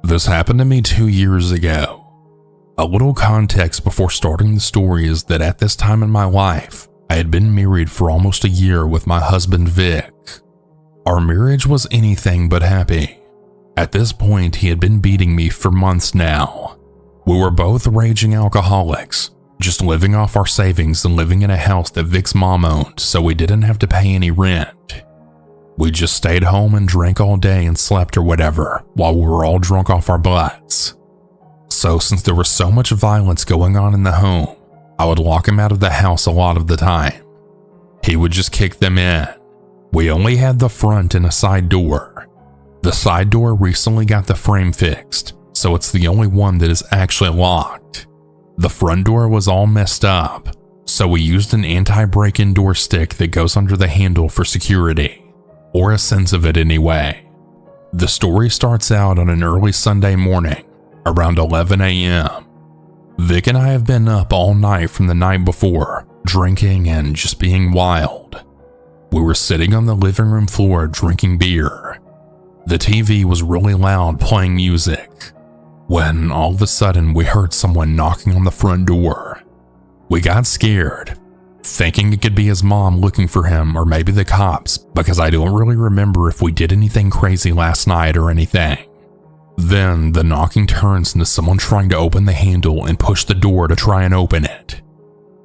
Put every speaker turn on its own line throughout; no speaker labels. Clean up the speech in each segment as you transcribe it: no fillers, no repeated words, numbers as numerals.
This happened to me 2 years ago. A little context before starting the story is that at this time in my life, I had been married for almost a year with my husband Vic. Our marriage was anything but happy. At this point, he had been beating me for months now. We were both raging alcoholics, just living off our savings and living in a house that Vic's mom owned, so we didn't have to pay any rent. We just stayed home and drank all day and slept or whatever while we were all drunk off our butts. So since there was so much violence going on in the home, I would lock him out of the house a lot of the time. He would just kick them in. We only had the front and a side door. The side door recently got the frame fixed, so it's the only one that is actually locked. The front door was all messed up, so we used an anti-break-in door stick that goes under the handle for security. Or a sense of it anyway. The story starts out on an early Sunday morning, around 11 a.m. Vic and I have been up all night from the night before, drinking and just being wild. We were sitting on the living room floor drinking beer. The TV was really loud playing music, when all of a sudden we heard someone knocking on the front door. We got scared, thinking it could be his mom looking for him or maybe the cops, because I don't really remember if we did anything crazy last night or anything. Then the knocking turns into someone trying to open the handle and push the door to try and open it.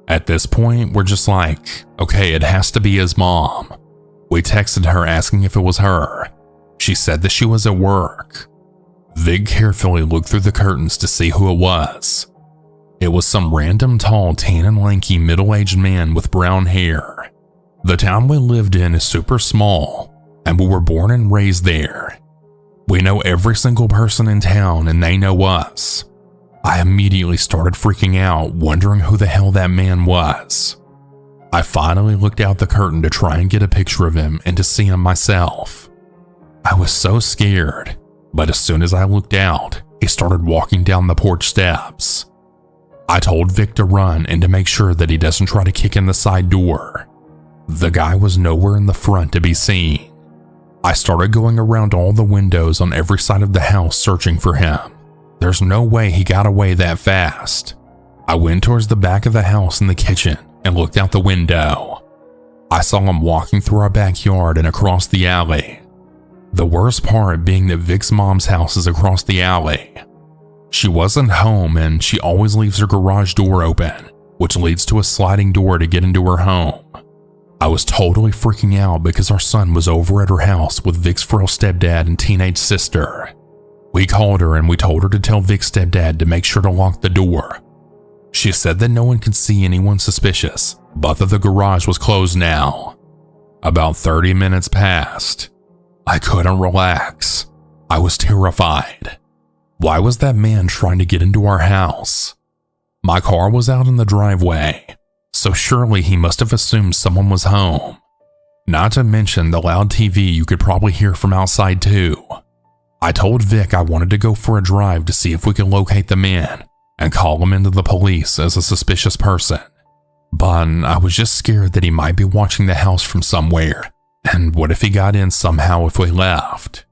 At this point, we're just like, okay, it has to be his mom. We texted her asking if it was her. She said that she was at work. Vig carefully looked through the curtains to see who it was. It was some random tall, tan and lanky middle-aged man with brown hair. The town we lived in is super small, and we were born and raised there. We know every single person in town and they know us. I immediately started freaking out, wondering who the hell that man was. I finally looked out the curtain to try and get a picture of him and to see him myself. I was so scared, but as soon as I looked out, he started walking down the porch steps. I told Vic to run and to make sure that he doesn't try to kick in the side door. The guy was nowhere in the front to be seen. I started going around all the windows on every side of the house searching for him. There's no way he got away that fast. I went towards the back of the house in the kitchen and looked out the window. I saw him walking through our backyard and across the alley. The worst part being that Vic's mom's house is across the alley. She wasn't home and she always leaves her garage door open, which leads to a sliding door to get into her home. I was totally freaking out because our son was over at her house with Vic's frail stepdad and teenage sister. We called her and we told her to tell Vic's stepdad to make sure to lock the door. She said that no one could see anyone suspicious, but that the garage was closed now. About 30 minutes passed. I couldn't relax. I was terrified. Why was that man trying to get into our house? My car was out in the driveway, so surely he must have assumed someone was home. Not to mention the loud TV you could probably hear from outside too. I told Vic I wanted to go for a drive to see if we could locate the man and call him into the police as a suspicious person. But I was just scared that he might be watching the house from somewhere, and what if he got in somehow if we left?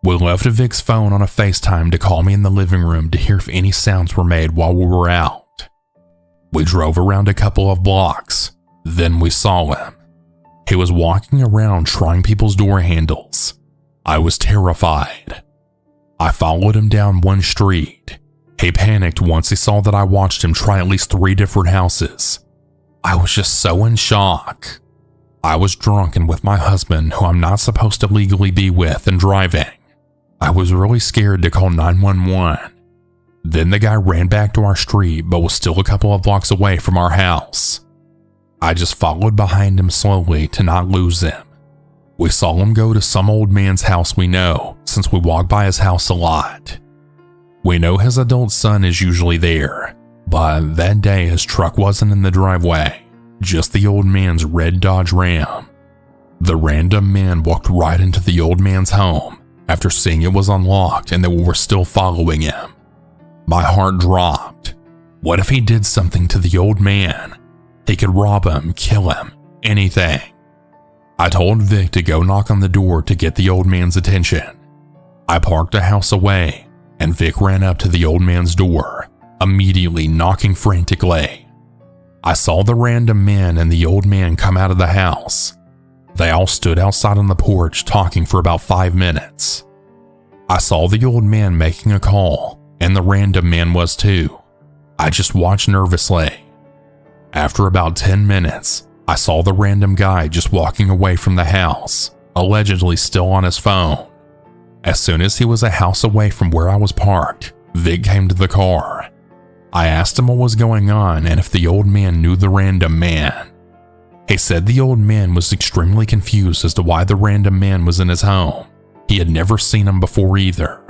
We left Vic's phone on a FaceTime to call me in the living room to hear if any sounds were made while we were out. We drove around a couple of blocks, then we saw him. He was walking around trying people's door handles. I was terrified. I followed him down one street. He panicked once he saw that I watched him try at least 3 different houses. I was just so in shock. I was drunk and with my husband, who I'm not supposed to legally be with, and driving. I was really scared to call 911. Then the guy ran back to our street but was still a couple of blocks away from our house. I just followed behind him slowly to not lose him. We saw him go to some old man's house we know, since we walk by his house a lot. We know his adult son is usually there, but that day his truck wasn't in the driveway, just the old man's red Dodge Ram. The random man walked right into the old man's home after seeing it was unlocked and that we were still following him. My heart dropped. What if he did something to the old man? He could rob him, kill him, anything. I told Vic to go knock on the door to get the old man's attention. I parked a house away and Vic ran up to the old man's door, immediately knocking frantically. I saw the random man and the old man come out of the house. They all stood outside on the porch talking for about 5 minutes. I saw the old man making a call, and the random man was too. I just watched nervously. After about 10 minutes, I saw the random guy just walking away from the house, allegedly still on his phone. As soon as he was a house away from where I was parked, Vic came to the car. I asked him what was going on and if the old man knew the random man. He said the old man was extremely confused as to why the random man was in his home. He had never seen him before either.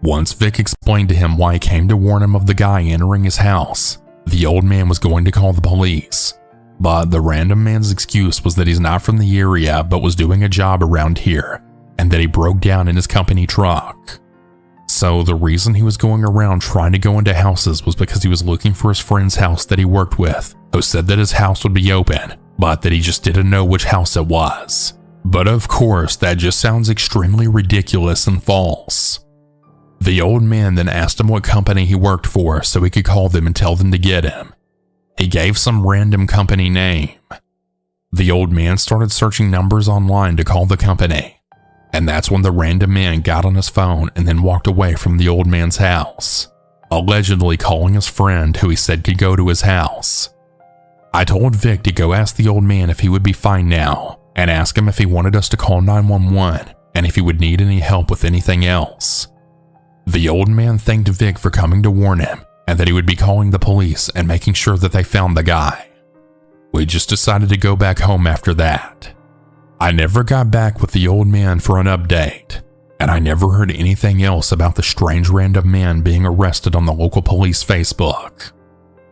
Once Vic explained to him why he came to warn him of the guy entering his house, the old man was going to call the police. But the random man's excuse was that he's not from the area but was doing a job around here, and that he broke down in his company truck. So the reason he was going around trying to go into houses was because he was looking for his friend's house that he worked with, who said that his house would be open, but that he just didn't know which house it was. But of course, that just sounds extremely ridiculous and false. The old man then asked him what company he worked for so he could call them and tell them to get him. He gave some random company name. The old man started searching numbers online to call the company, and that's when the random man got on his phone and then walked away from the old man's house, allegedly calling his friend who he said could go to his house. I told Vic to go ask the old man if he would be fine now, and ask him if he wanted us to call 911 and if he would need any help with anything else. The old man thanked Vic for coming to warn him and that he would be calling the police and making sure that they found the guy. We just decided to go back home after that. I never got back with the old man for an update, and I never heard anything else about the strange random man being arrested on the local police Facebook.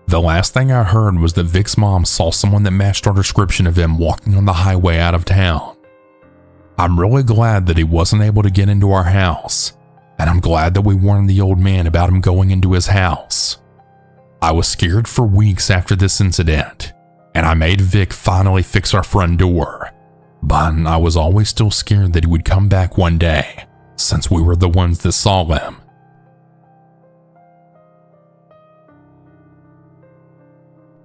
The last thing I heard was that Vic's mom saw someone that matched our description of him walking on the highway out of town. I'm really glad that he wasn't able to get into our house, and I'm glad that we warned the old man about him going into his house. I was scared for weeks after this incident, and I made Vic finally fix our front door, but I was always still scared that he would come back one day, since we were the ones that saw him.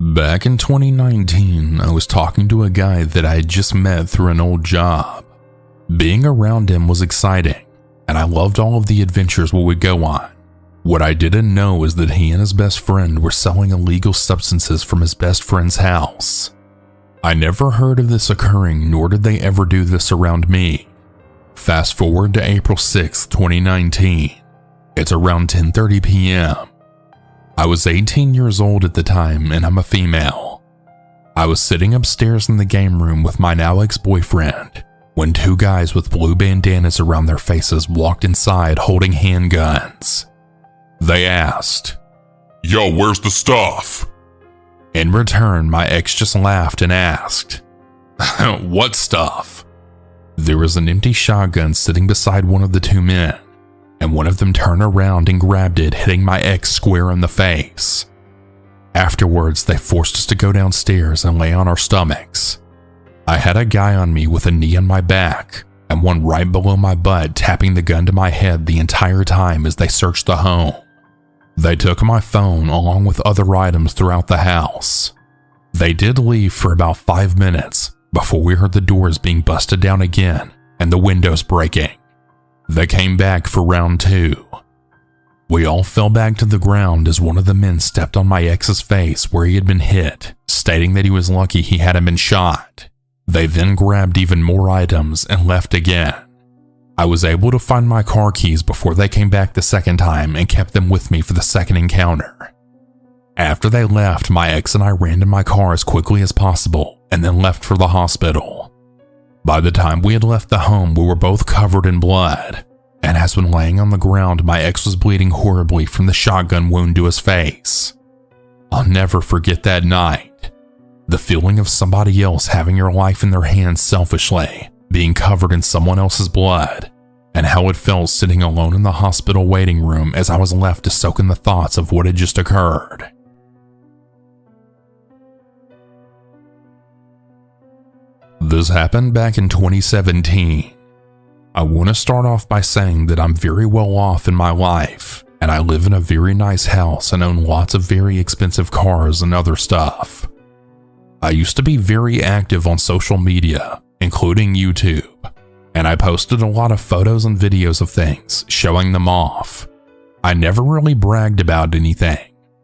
Back in 2019, I was talking to a guy that I had just met through an old job. Being around him was exciting, and I loved all of the adventures we would go on. What I didn't know is that he and his best friend were selling illegal substances from his best friend's house. I never heard of this occurring, nor did they ever do this around me. Fast forward to April 6, 2019. It's around 10:30 p.m. I was 18 years old at the time, and I'm a female. I was sitting upstairs in the game room with my now ex-boyfriend when 2 guys with blue bandanas around their faces walked inside holding handguns. They asked,
"Yo, where's the stuff?"
In return, my ex just laughed and asked, "What stuff?" There was an empty shotgun sitting beside one of the 2 men, and one of them turned around and grabbed it, hitting my ex square in the face. Afterwards, they forced us to go downstairs and lay on our stomachs. I had a guy on me with a knee on my back, and one right below my butt tapping the gun to my head the entire time as they searched the home. They took my phone along with other items throughout the house. They did leave for about 5 minutes before we heard the doors being busted down again and the windows breaking. They came back for round 2. We all fell back to the ground as one of the men stepped on my ex's face where he had been hit, stating that he was lucky he hadn't been shot. They then grabbed even more items and left again. I was able to find my car keys before they came back the second time and kept them with me for the second encounter. After they left, my ex and I ran to my car as quickly as possible and then left for the hospital. By the time we had left the home, we were both covered in blood, and as when laying on the ground, my ex was bleeding horribly from the shotgun wound to his face. I'll never forget that night. The feeling of somebody else having your life in their hands selfishly, being covered in someone else's blood, and how it felt sitting alone in the hospital waiting room as I was left to soak in the thoughts of what had just occurred. This happened back in 2017. I want to start off by saying that I'm very well off in my life, and I live in a very nice house and own lots of very expensive cars and other stuff. I used to be very active on social media, including YouTube, and I posted a lot of photos and videos of things, showing them off. I never really bragged about anything.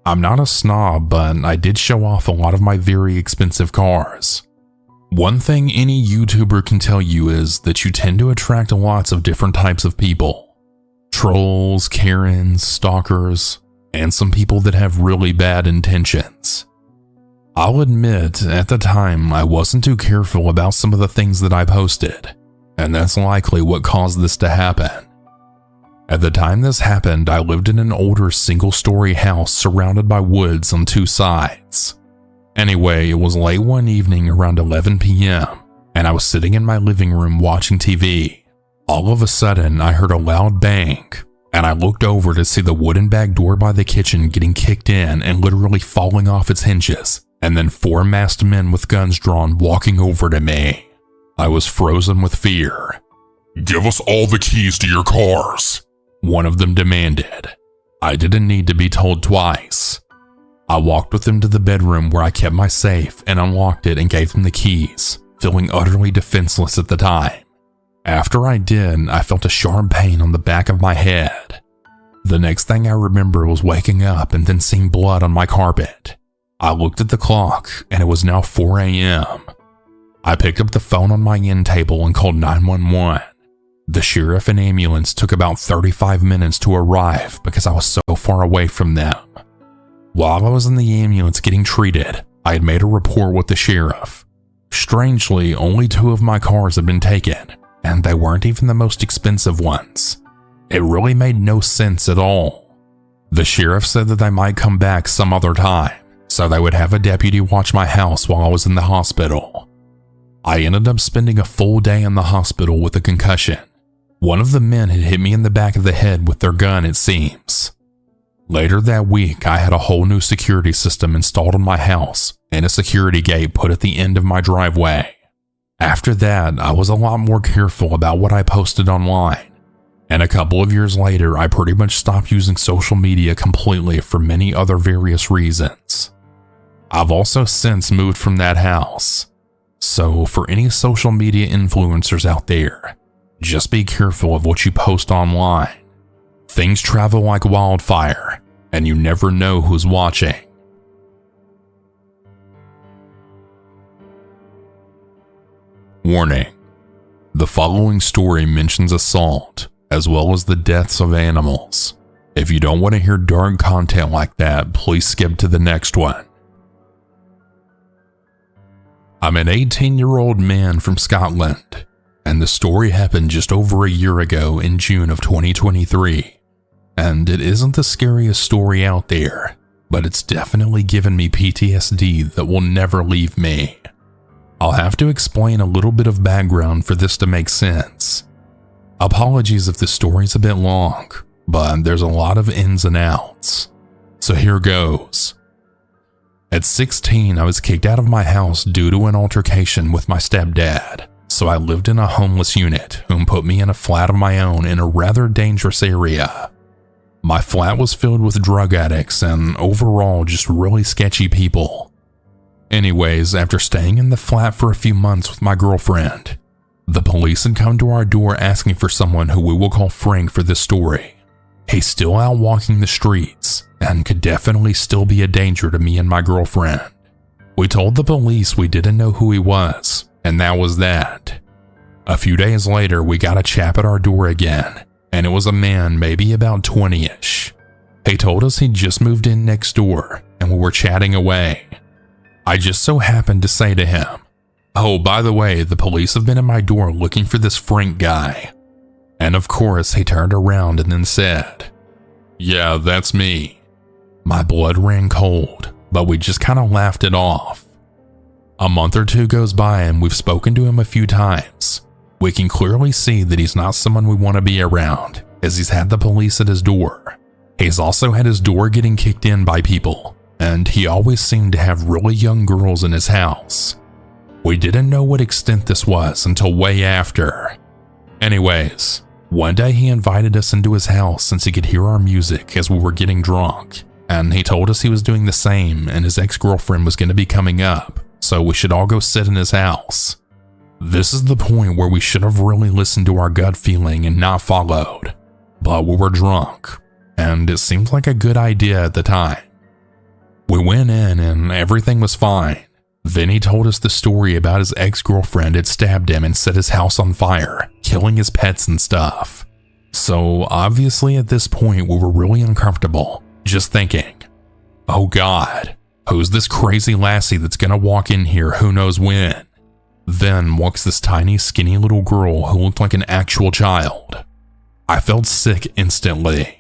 I'm not a snob, but I did show off a lot of my very expensive cars. One thing any YouTuber can tell you is that you tend to attract lots of different types of people. Trolls, Karens, stalkers, and some people that have really bad intentions. I'll admit, at the time, I wasn't too careful about some of the things that I posted, and that's likely what caused this to happen. At the time this happened, I lived in an older single-story house surrounded by woods on two sides. Anyway, it was late one evening around 11 p.m., and I was sitting in my living room watching TV. All of a sudden, I heard a loud bang, and I looked over to see the wooden back door by the kitchen getting kicked in and literally falling off its hinges, and then 4 masked men with guns drawn walking over to me. I was frozen with fear.
"Give us all the keys to your cars,"
one of them demanded. I didn't need to be told twice. I walked with them to the bedroom where I kept my safe and unlocked it and gave them the keys, feeling utterly defenseless at the time. After I did, I felt a sharp pain on the back of my head. The next thing I remember was waking up and then seeing blood on my carpet. I looked at the clock and it was now 4 a.m. I picked up the phone on my end table and called 911. The sheriff and ambulance took about 35 minutes to arrive because I was so far away from them. While I was in the ambulance getting treated, I had made a report with the sheriff. Strangely, only 2 of my cars had been taken, and they weren't even the most expensive ones. It really made no sense at all. The sheriff said that they might come back some other time, so they would have a deputy watch my house while I was in the hospital. I ended up spending a full day in the hospital with a concussion. One of the men had hit me in the back of the head with their gun, it seems. Later that week, I had a whole new security system installed in my house and a security gate put at the end of my driveway. After that, I was a lot more careful about what I posted online, and a couple of years later, I pretty much stopped using social media completely for many other various reasons. I've also since moved from that house, so for any social media influencers out there, just be careful of what you post online. Things travel like wildfire, and you never know who's watching. Warning: the following story mentions assault, as well as the deaths of animals. If you don't want to hear dark content like that, please skip to the next one. I'm an 18-year-old man from Scotland, and the story happened just over a year ago in June of 2023. And it isn't the scariest story out there, but it's definitely given me PTSD that will never leave me. I'll have to explain a little bit of background for this to make sense. Apologies if the story's a bit long, but there's a lot of ins and outs. So here goes. At 16, I was kicked out of my house due to an altercation with my stepdad, so I lived in a homeless unit, whom put me in a flat of my own in a rather dangerous area. My flat was filled with drug addicts and overall just really sketchy people. Anyways, after staying in the flat for a few months with my girlfriend, the police had come to our door asking for someone who we will call Frank for this story. He's still out walking the streets and could definitely still be a danger to me and my girlfriend. We told the police we didn't know who he was, and that was that. A few days later, we got a chap at our door again, and it was a man maybe about 20-ish. He told us he'd just moved in next door, and we were chatting away. I just so happened to say to him, "Oh, by the way, the police have been at my door looking for this Frank guy." And of course, he turned around and then said, "Yeah, that's me." My blood ran cold, but we just kind of laughed it off. A month or two goes by and we've spoken to him a few times. We can clearly see that he's not someone we want to be around, as he's had the police at his door. He's also had his door getting kicked in by people, and he always seemed to have really young girls in his house. We didn't know what extent this was until way after. Anyways, one day he invited us into his house since he could hear our music as we were getting drunk, and he told us he was doing the same and his ex-girlfriend was going to be coming up, so we should all go sit in his house. This is the point where we should have really listened to our gut feeling and not followed, but we were drunk, and it seemed like a good idea at the time. We went in and everything was fine. Then he told us the story about his ex-girlfriend had stabbed him and set his house on fire, killing his pets and stuff. So obviously at this point we were really uncomfortable, just thinking, oh God, who's this crazy lassie that's gonna walk in here who knows when? Then walks this tiny skinny little girl who looked like an actual child. I felt sick instantly.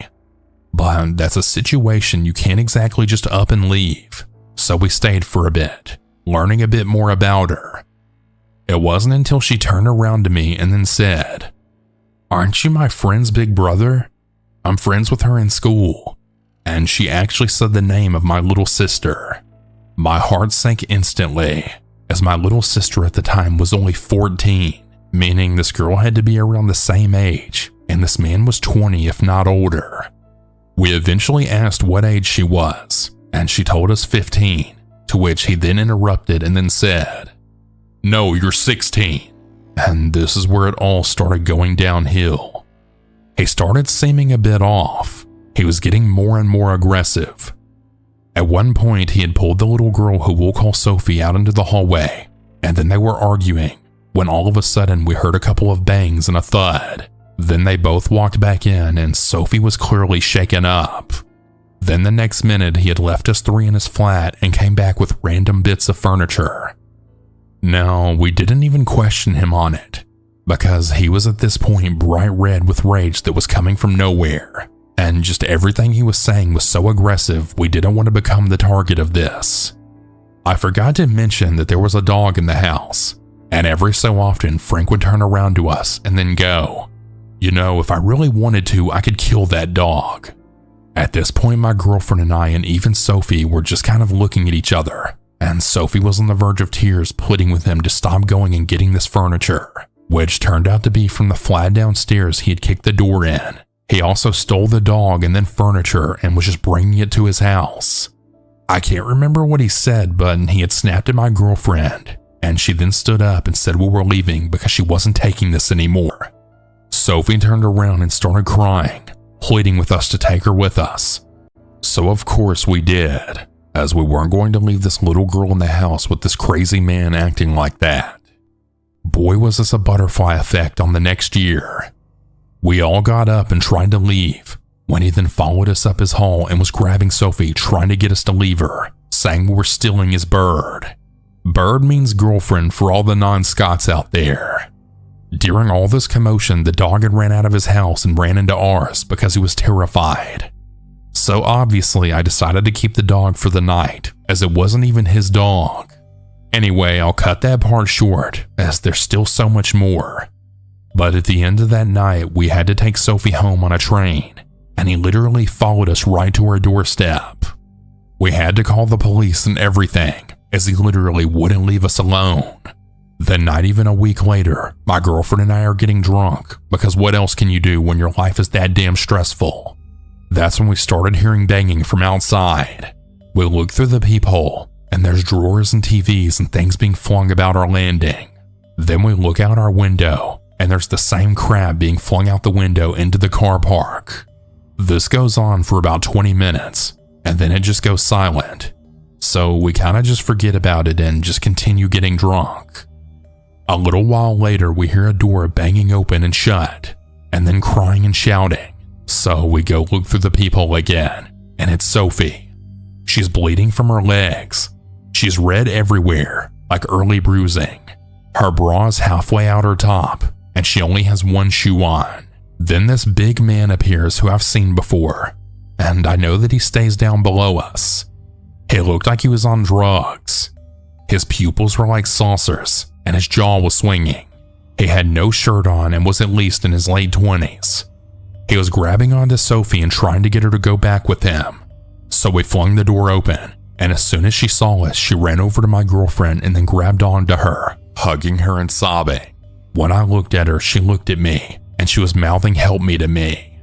But that's a situation you can't exactly just up and leave, so we stayed for a bit, learning a bit more about her. It wasn't until she turned around to me and then said, "Aren't you my friend's big brother? I'm friends with her in school." And she actually said the name of my little sister. My heart sank instantly, as my little sister at the time was only 14, meaning this girl had to be around the same age, and this man was 20 if not older. We eventually asked what age she was, and she told us 15, to which he then interrupted and then said, "No, you're 16. And this is where it all started going downhill. He started seeming a bit off. He was getting more and more aggressive. At one point, he had pulled the little girl who we'll call Sophie out into the hallway, and then they were arguing, when all of a sudden we heard a couple of bangs and a thud. Then they both walked back in and Sophie was clearly shaken up. Then the next minute he had left us three in his flat and came back with random bits of furniture. Now, we didn't even question him on it, because he was at this point bright red with rage that was coming from nowhere, and just everything he was saying was so aggressive we didn't want to become the target of this. I forgot to mention that there was a dog in the house, and every so often Frank would turn around to us and then go, "You know, if I really wanted to, I could kill that dog." At this point, my girlfriend and I and even Sophie were just kind of looking at each other, and Sophie was on the verge of tears pleading with him to stop going and getting this furniture, which turned out to be from the flat downstairs he had kicked the door in. He also stole the dog and then furniture and was just bringing it to his house. I can't remember what he said, but he had snapped at my girlfriend, and she then stood up and said we were leaving because she wasn't taking this anymore. Sophie turned around and started crying, pleading with us to take her with us. So of course we did, as we weren't going to leave this little girl in the house with this crazy man acting like that. Boy, was this a butterfly effect on the next year. We all got up and tried to leave, when he then followed us up his hall and was grabbing Sophie, trying to get us to leave her, saying we were stealing his bird. Bird means girlfriend for all the non-Scots out there. During all this commotion, the dog had ran out of his house and ran into ours because he was terrified. So obviously I decided to keep the dog for the night, as it wasn't even his dog. Anyway, I'll cut that part short, as there's still so much more. But at the end of that night, we had to take Sophie home on a train, and he literally followed us right to our doorstep. We had to call the police and everything, as he literally wouldn't leave us alone. Then not even a week later, my girlfriend and I are getting drunk, because what else can you do when your life is that damn stressful? That's when we started hearing banging from outside. We look through the peephole, and there's drawers and TVs and things being flung about our landing. Then we look out our window, and there's the same crap being flung out the window into the car park. This goes on for about 20 minutes, and then it just goes silent. So we kind of just forget about it and just continue getting drunk. A little while later, we hear a door banging open and shut, and then crying and shouting. So we go look through the peephole again, and it's Sophie. She's bleeding from her legs. She's red everywhere, like early bruising. Her bra's halfway out her top, and she only has one shoe on. Then this big man appears who I've seen before, and I know that he stays down below us. He looked like he was on drugs. His pupils were like saucers, and his jaw was swinging. He had no shirt on and was at least in his late 20s. He was grabbing onto Sophie and trying to get her to go back with him. So we flung the door open, and as soon as she saw us, she ran over to my girlfriend and then grabbed onto her, hugging her and sobbing. When I looked at her, she looked at me, and she was mouthing "help me" to me.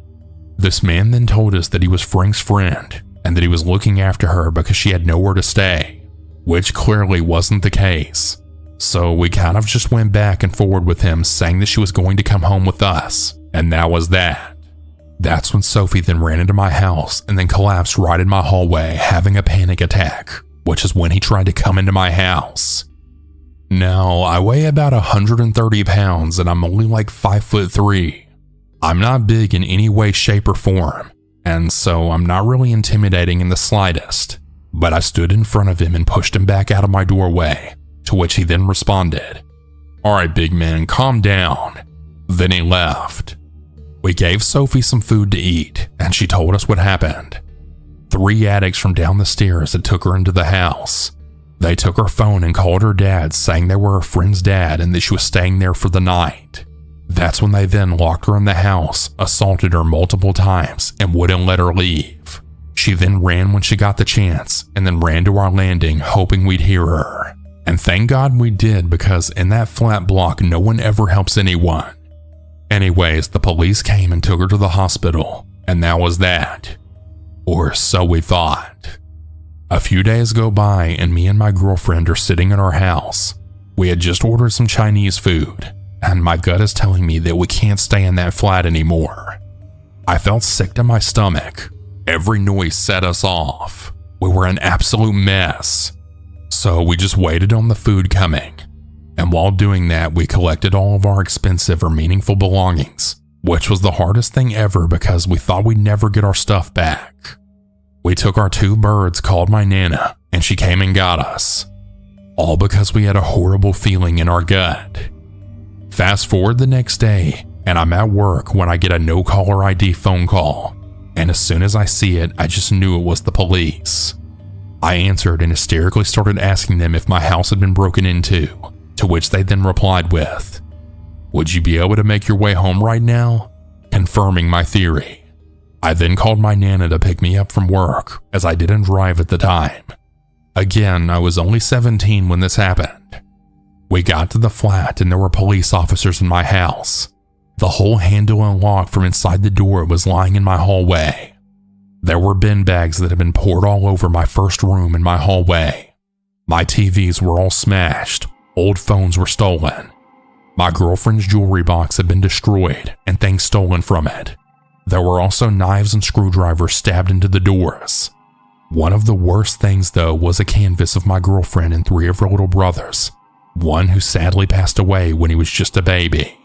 This man then told us that he was Frank's friend, and that he was looking after her because she had nowhere to stay, which clearly wasn't the case. So we kind of just went back and forward with him, saying that she was going to come home with us, and that was that. That's when Sophie then ran into my house and then collapsed right in my hallway, having a panic attack, which is when he tried to come into my house. Now, I weigh about 130 pounds and I'm only like 5'3". I'm not big in any way, shape, or form, and so I'm not really intimidating in the slightest, but I stood in front of him and pushed him back out of my doorway, to which he then responded, "All right, big man, calm down." Then he left. We gave Sophie some food to eat, and she told us what happened. 3 addicts from down the stairs had took her into the house. They took her phone and called her dad, saying they were her friend's dad and that she was staying there for the night. That's when they then locked her in the house, assaulted her multiple times, and wouldn't let her leave. She then ran when she got the chance, and then ran to our landing hoping we'd hear her. And thank God we did, because in that flat block no one ever helps anyone. Anyways, the police came and took her to the hospital, and that was that. Or so we thought. A few days go by and me and my girlfriend are sitting in our house. We had just ordered some Chinese food, and my gut is telling me that we can't stay in that flat anymore. I felt sick to my stomach. Every noise set us off. We were an absolute mess. So we just waited on the food coming. And while doing that, we collected all of our expensive or meaningful belongings, which was the hardest thing ever because we thought we'd never get our stuff back. We took our 2 birds, called my Nana, and she came and got us. All because we had a horrible feeling in our gut. Fast forward the next day, and I'm at work when I get a no caller ID phone call. And as soon as I see it, I just knew it was the police. I answered and hysterically started asking them if my house had been broken into, to which they then replied with, "Would you be able to make your way home right now?" confirming my theory. I then called my Nana to pick me up from work, as I didn't drive at the time. Again, I was only 17 when this happened. We got to the flat and there were police officers in my house. The whole handle and lock from inside the door was lying in my hallway. There were bin bags that had been poured all over my first room and my hallway. My TVs were all smashed. Old phones were stolen. My girlfriend's jewelry box had been destroyed and things stolen from it. There were also knives and screwdrivers stabbed into the doors. One of the worst things though was a canvas of my girlfriend and 3 of her little brothers, one who sadly passed away when he was just a baby.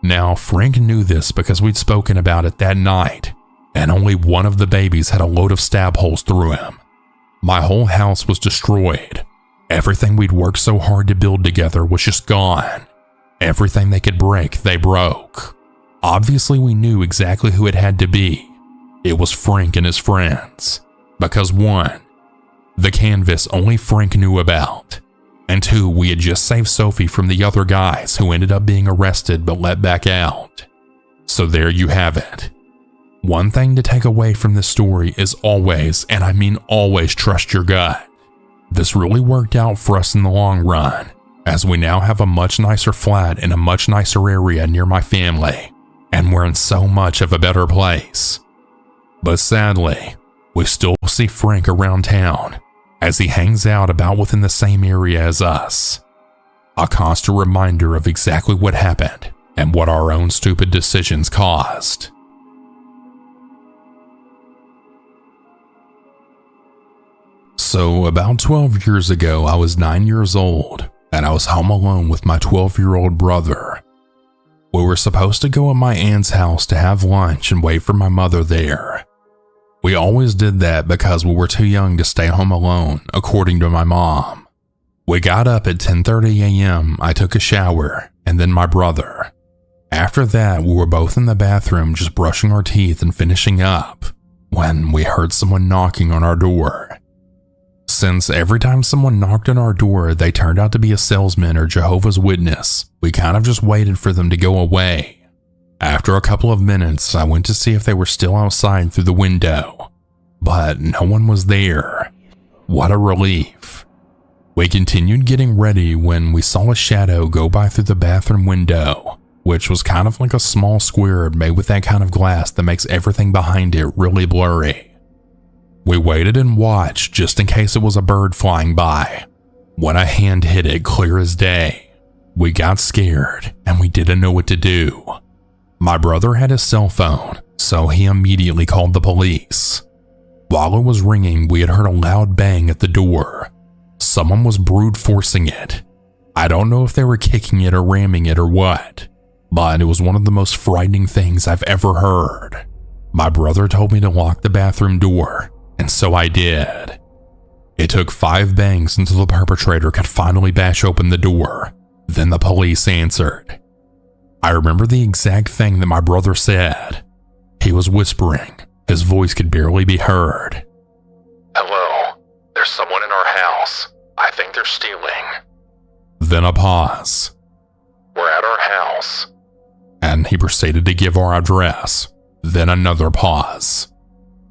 Now, Frank knew this because we'd spoken about it that night, and only one of the babies had a load of stab holes through him. My whole house was destroyed. Everything we'd worked so hard to build together was just gone. Everything they could break, they broke. Obviously, we knew exactly who it had to be. It was Frank and his friends. Because 1, the canvas only Frank knew about, and 2, we had just saved Sophie from the other guys who ended up being arrested but let back out. So there you have it. One thing to take away from this story is always, and I mean always, trust your gut. This really worked out for us in the long run, as we now have a much nicer flat in a much nicer area near my family, and we're in so much of a better place. But sadly, we still see Frank around town, as he hangs out about within the same area as us. A constant reminder of exactly what happened and what our own stupid decisions caused. So about 12 years ago, I was 9 years old, and I was home alone with my 12-year-old brother. We were supposed to go at my aunt's house to have lunch and wait for my mother there. We always did that because we were too young to stay home alone, according to my mom. We got up at 10:30 a.m., I took a shower, and then my brother. After that, we were both in the bathroom just brushing our teeth and finishing up, when we heard someone knocking on our door. Since every time someone knocked on our door, they turned out to be a salesman or Jehovah's Witness, we kind of just waited for them to go away. After a couple of minutes, I went to see if they were still outside through the window, but no one was there. What a relief. We continued getting ready when we saw a shadow go by through the bathroom window, which was kind of like a small square made with that kind of glass that makes everything behind it really blurry. We waited and watched just in case it was a bird flying by. When a hand hit it clear as day, we got scared and we didn't know what to do. My brother had his cell phone, so he immediately called the police. While it was ringing, we had heard a loud bang at the door. Someone was brute forcing it. I don't know if they were kicking it or ramming it or what, but it was one of the most frightening things I've ever heard. My brother told me to lock the bathroom door, and so I did. It took 5 bangs until the perpetrator could finally bash open the door. Then the police answered. I remember the exact thing that my brother said. He was whispering. His voice could barely be heard.
Hello, there's someone in our house. I think they're stealing.
Then a pause.
We're at our house.
And he proceeded to give our address. Then another pause.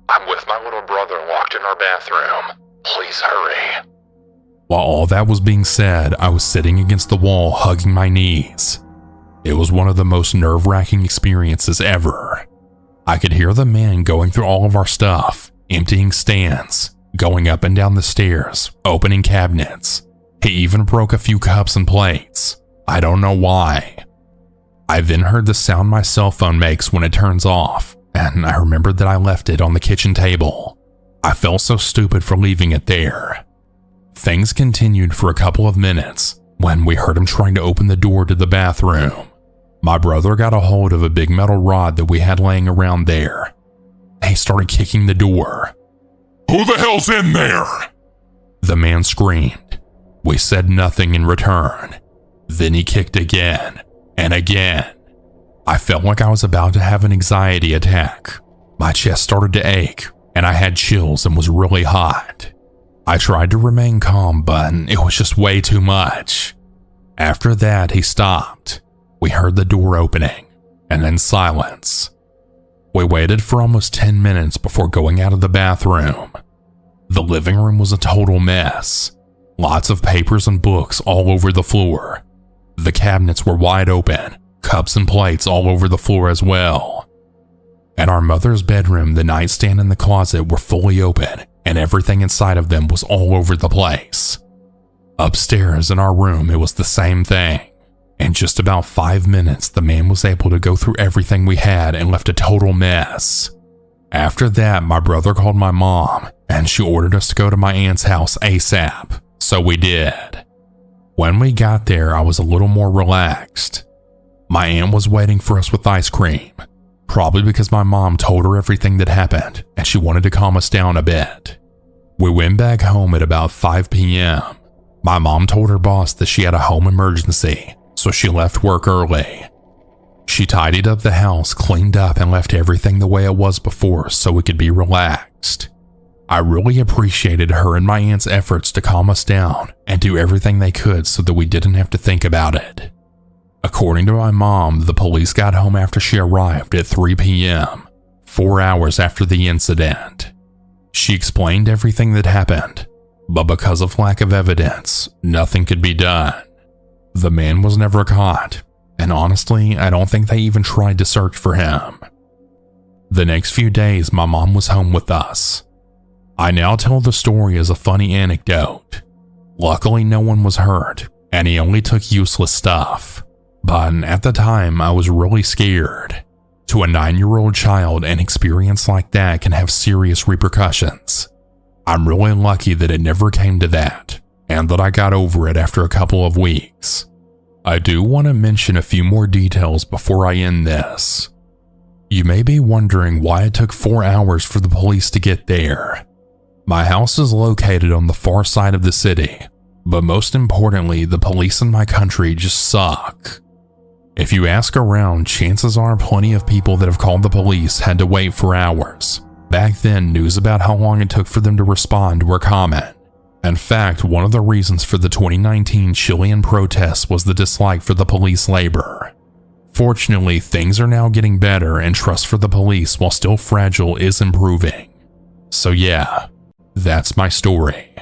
I'm with my little brother locked in our bathroom. Please hurry.
While all that was being said, I was sitting against the wall hugging my knees. It was one of the most nerve-wracking experiences ever. I could hear the man going through all of our stuff, emptying stands, going up and down the stairs, opening cabinets. He even broke a few cups and plates. I don't know why. I then heard the sound my cell phone makes when it turns off, and I remembered that I left it on the kitchen table. I felt so stupid for leaving it there. Things continued for a couple of minutes when we heard him trying to open the door to the bathroom. My brother got a hold of a big metal rod that we had laying around there. He started kicking the door.
Who the hell's in there?
The man screamed. We said nothing in return. Then he kicked again and again. I felt like I was about to have an anxiety attack. My chest started to ache and I had chills and was really hot. I tried to remain calm, but it was just way too much. After that, he stopped. We heard the door opening, and then silence. We waited for almost 10 minutes before going out of the bathroom. The living room was a total mess. Lots of papers and books all over the floor. The cabinets were wide open, cups and plates all over the floor as well. In our mother's bedroom, the nightstand and the closet were fully open, and everything inside of them was all over the place. Upstairs in our room, it was the same thing. In just about 5 minutes, the man was able to go through everything we had and left a total mess. After that, my brother called my mom, and she ordered us to go to my aunt's house ASAP, so we did. When we got there, I was a little more relaxed. My aunt was waiting for us with ice cream, probably because my mom told her everything that happened, and she wanted to calm us down a bit. We went back home at about 5 p.m. My mom told her boss that she had a home emergency, so she left work early. She tidied up the house, cleaned up, and left everything the way it was before so we could be relaxed. I really appreciated her and my aunt's efforts to calm us down and do everything they could so that we didn't have to think about it. According to my mom, the police got home after she arrived at 3 p.m., 4 hours after the incident. She explained everything that happened, but because of lack of evidence, nothing could be done. The man was never caught, and honestly, I don't think they even tried to search for him. The next few days, my mom was home with us. I now tell the story as a funny anecdote. Luckily, no one was hurt, and he only took useless stuff. But at the time, I was really scared. To a 9-year-old child, an experience like that can have serious repercussions. I'm really lucky that it never came to that, and that I got over it after a couple of weeks. I do want to mention a few more details before I end this. You may be wondering why it took 4 hours for the police to get there. My house is located on the far side of the city, but most importantly, the police in my country just suck. If you ask around, chances are plenty of people that have called the police had to wait for hours. Back then, news about how long it took for them to respond were common. In fact, one of the reasons for the 2019 Chilean protests was the dislike for the police labor. Fortunately, things are now getting better and trust for the police, while still fragile, is improving. So yeah, that's my story.